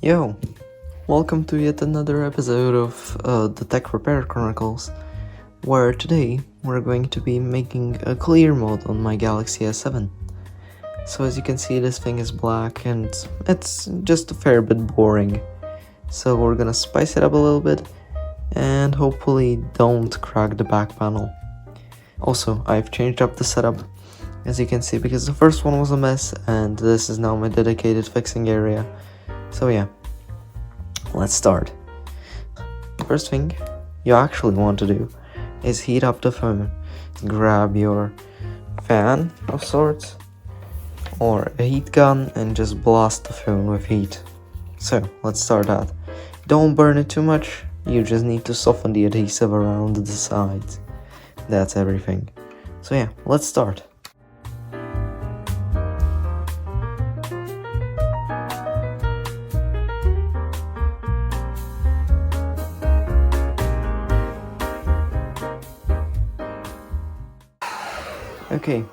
Yo, welcome to yet another episode of the Tech Repair Chronicles, where today we're going to be making a clear mode on my Galaxy S7. So as you can see, this thing is black and it's just a fair bit boring. So we're gonna spice it up a little bit and hopefully don't crack the back panel. Also, I've changed up the setup, as you can see, because the first one was a mess and this is now my dedicated fixing area. So yeah, let's start. First thing you actually want to do is heat up the phone. Grab your fan of sorts or a heat gun and just blast the phone with heat. So let's start that. Don't burn it too much, you just need to soften the adhesive around the sides. That's everything. So yeah, let's start. Okay,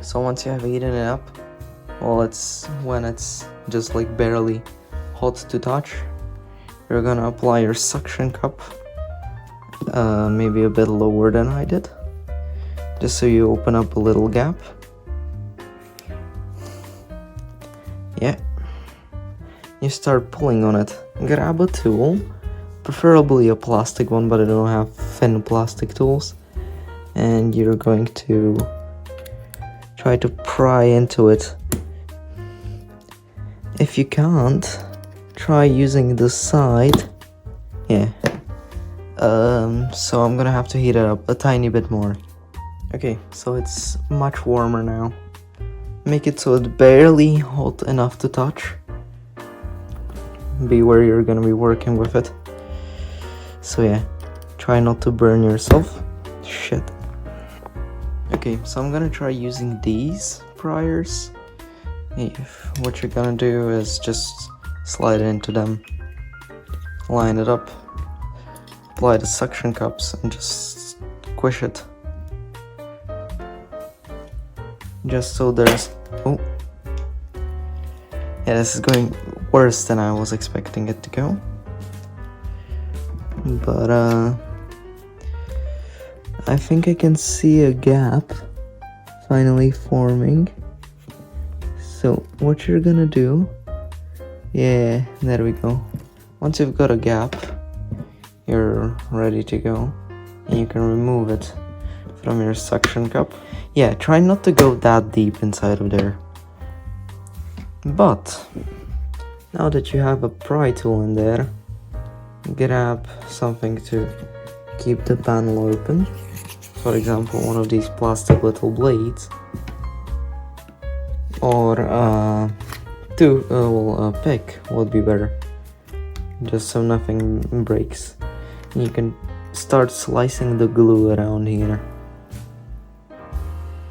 so once you have heated it up, well, when it's just like barely hot to touch, you're gonna apply your suction cup, maybe a bit lower than I did, just so you open up a little gap. Yeah, you start pulling on it. Grab a tool, preferably a plastic one, but I don't have thin plastic tools. And you're going to try to pry into it. If you can't, try using the side. Yeah. So I'm gonna have to heat it up a tiny bit more. Okay, so it's much warmer now. Make it so it's barely hot enough to touch. Be where you're gonna be working with it. So yeah, try not to burn yourself. Shit. Okay, so I'm gonna try using these pliers. What you're gonna do is just slide it into them, line it up, apply the suction cups, and just squish it. Just so there's... oh. Yeah, this is going worse than I was expecting it to go. But, I think I can see a gap finally forming. So what you're gonna do, yeah, there we go. Once you've got a gap, you're ready to go, and you can remove it from your suction cup. Yeah, try not to go that deep inside of there. But now that you have a pry tool in there, grab something to keep the panel open. For example, one of these plastic little blades, or a pick would be better, just so nothing breaks. And you can start slicing the glue around here.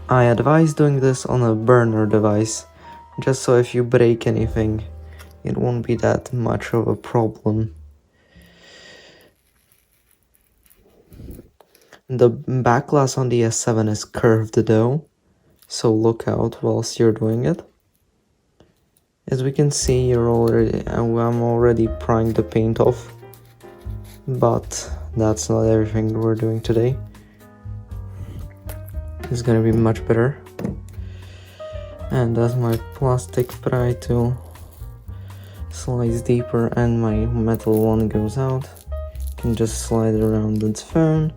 I advise doing this on a burner device, just so if you break anything, it won't be that much of a problem. The back glass on the S7 is curved though, so look out whilst you're doing it. As we can see, I'm already prying the paint off, but that's not everything we're doing today. It's gonna be much better. And as my plastic pry tool slides deeper and my metal one goes out, you can just slide it around its phone,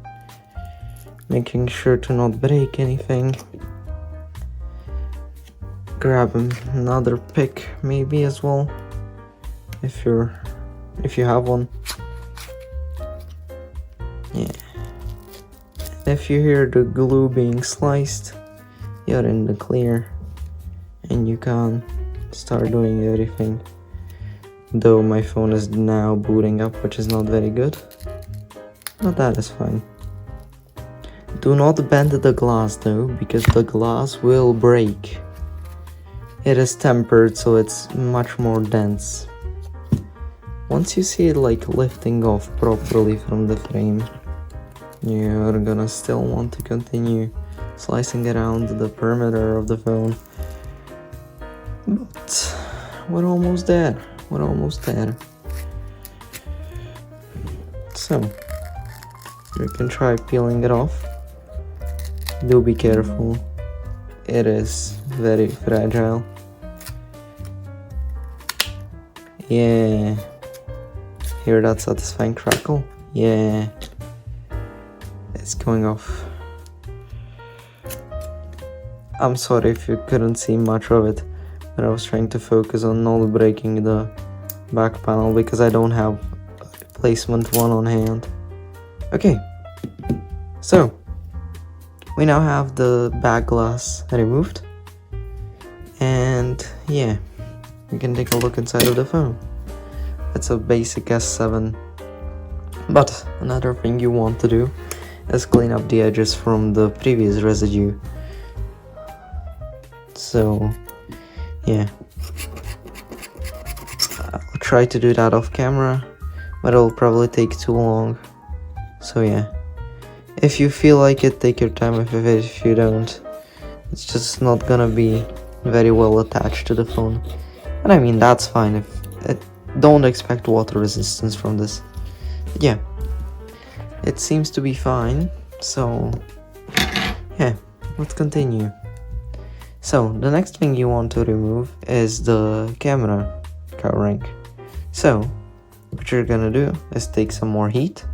making sure to not break anything. Grab another pick maybe as well, if you have one. Yeah. If you hear the glue being sliced, you're in the clear and you can start doing everything. Though my phone is now booting up, which is not very good, but that is fine. Do not bend the glass though, because the glass will break. It is tempered, so it's much more dense. Once you see it like lifting off properly from the frame, you're gonna still want to continue slicing around the perimeter of the phone. But we're almost there. we're almost there. So, you can try peeling it off. Do be careful. It is very fragile. Yeah. Hear that satisfying crackle? Yeah. It's going off. I'm sorry if you couldn't see much of it, but I was trying to focus on not breaking the back panel because I don't have a replacement one on hand. Okay, so we now have the back glass removed, and yeah, we can take a look inside of the phone. It's a basic S7, but another thing you want to do is clean up the edges from the previous residue. So yeah, I'll try to do that off camera, but it'll probably take too long. So yeah, if you feel like it, take your time with it. If you don't, it's just not gonna be very well attached to the phone. And I mean, that's fine. Don't expect water resistance from this. Yeah, it seems to be fine. So yeah, let's continue. So the next thing you want to remove is the camera covering. So what you're gonna do is take some more heat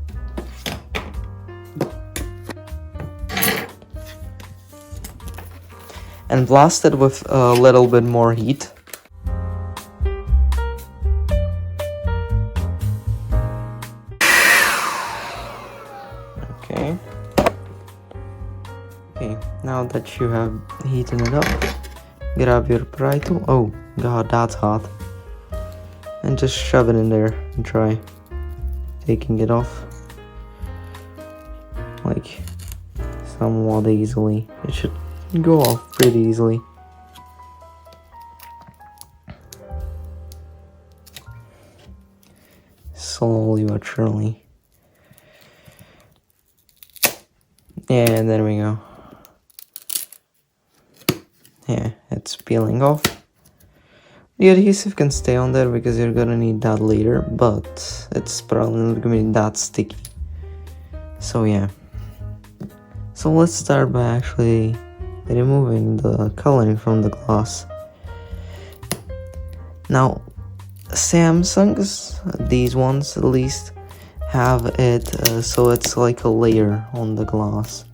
and blast it with a little bit more heat. Okay, now that you have heated it up, grab your pry tool. Oh god, that's hot. And just shove it in there and try taking it off. Like, somewhat easily. It should go off pretty easily. Slowly but surely. Yeah, there we go. Yeah, it's peeling off. The adhesive can stay on there because you're gonna need that later, but it's probably not gonna be that sticky. So yeah. So let's start by actually removing the coloring from the glass. Now, Samsung's, these ones at least, have it so it's like a layer on the glass,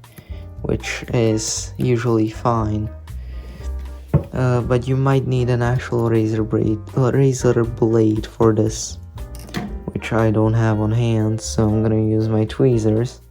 which is usually fine. But you might need an actual razor blade for this, which I don't have on hand, so I'm gonna use my tweezers.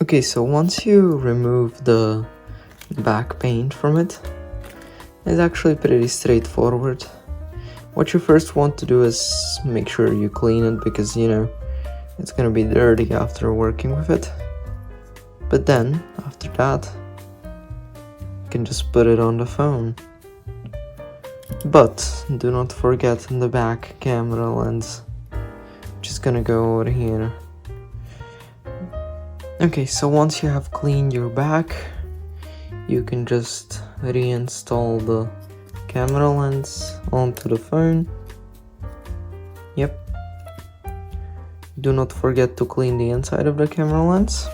Okay, so once you remove the back paint from it, it's actually pretty straightforward. What you first want to do is make sure you clean it because, you know, it's gonna be dirty after working with it. But then, after that, you can just put it on the phone. But do not forget the back camera lens, which is gonna go over here. Okay, so once you have cleaned your back, you can just reinstall the camera lens onto the phone. Yep. Do not forget to clean the inside of the camera lens.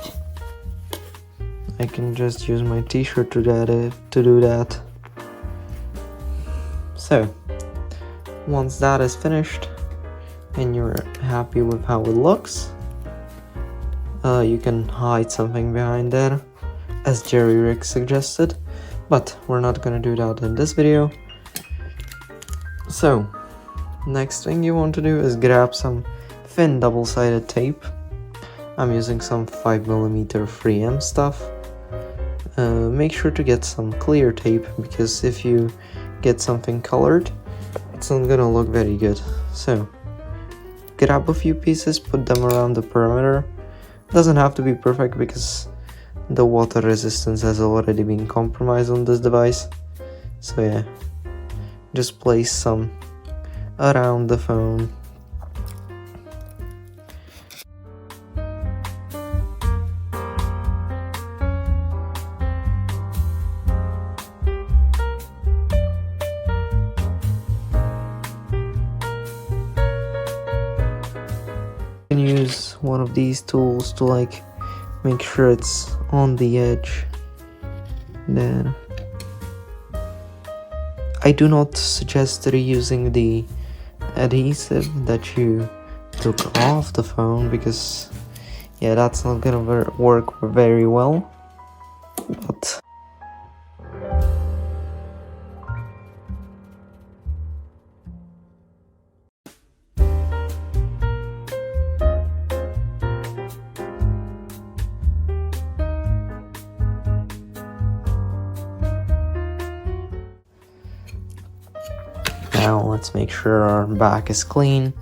I can just use my t-shirt to do that. So, once that is finished and you're happy with how it looks, you can hide something behind there, as Jerry Rick suggested, but we're not gonna do that in this video. So, next thing you want to do is grab some thin double-sided tape. I'm using some 5mm 3M stuff. make sure to get some clear tape, because if you get something colored, it's not gonna look very good. So grab a few pieces, put them around the perimeter. Doesn't have to be perfect because the water resistance has already been compromised on this device. So yeah, just place some around the phone. You can use one of these tools to like make sure it's on the edge. Then I do not suggest reusing the adhesive that you took off the phone, because yeah, that's not gonna work very well. But now let's make sure our back is clean.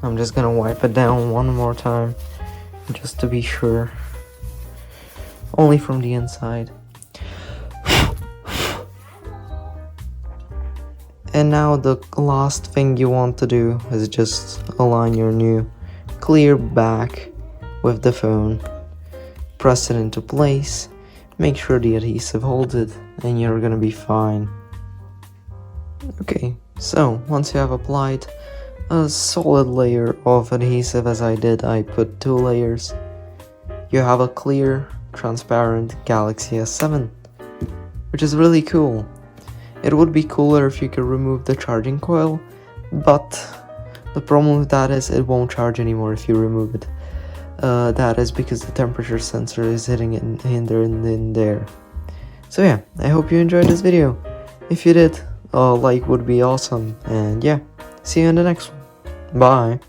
I'm just gonna wipe it down one more time, just to be sure. Only from the inside. And now the last thing you want to do is just align your new clear back with the phone. Press it into place, make sure the adhesive holds it, and you're gonna be fine. Okay, so once you have applied a solid layer of adhesive, as I did, I put 2 layers, you have a clear, transparent Galaxy S7, which is really cool. It would be cooler if you could remove the charging coil, but the problem with that is it won't charge anymore if you remove it. That is because the temperature sensor is hitting it in there. So yeah, I hope you enjoyed this video. If you did, a like would be awesome, and yeah, see you in the next one. Bye.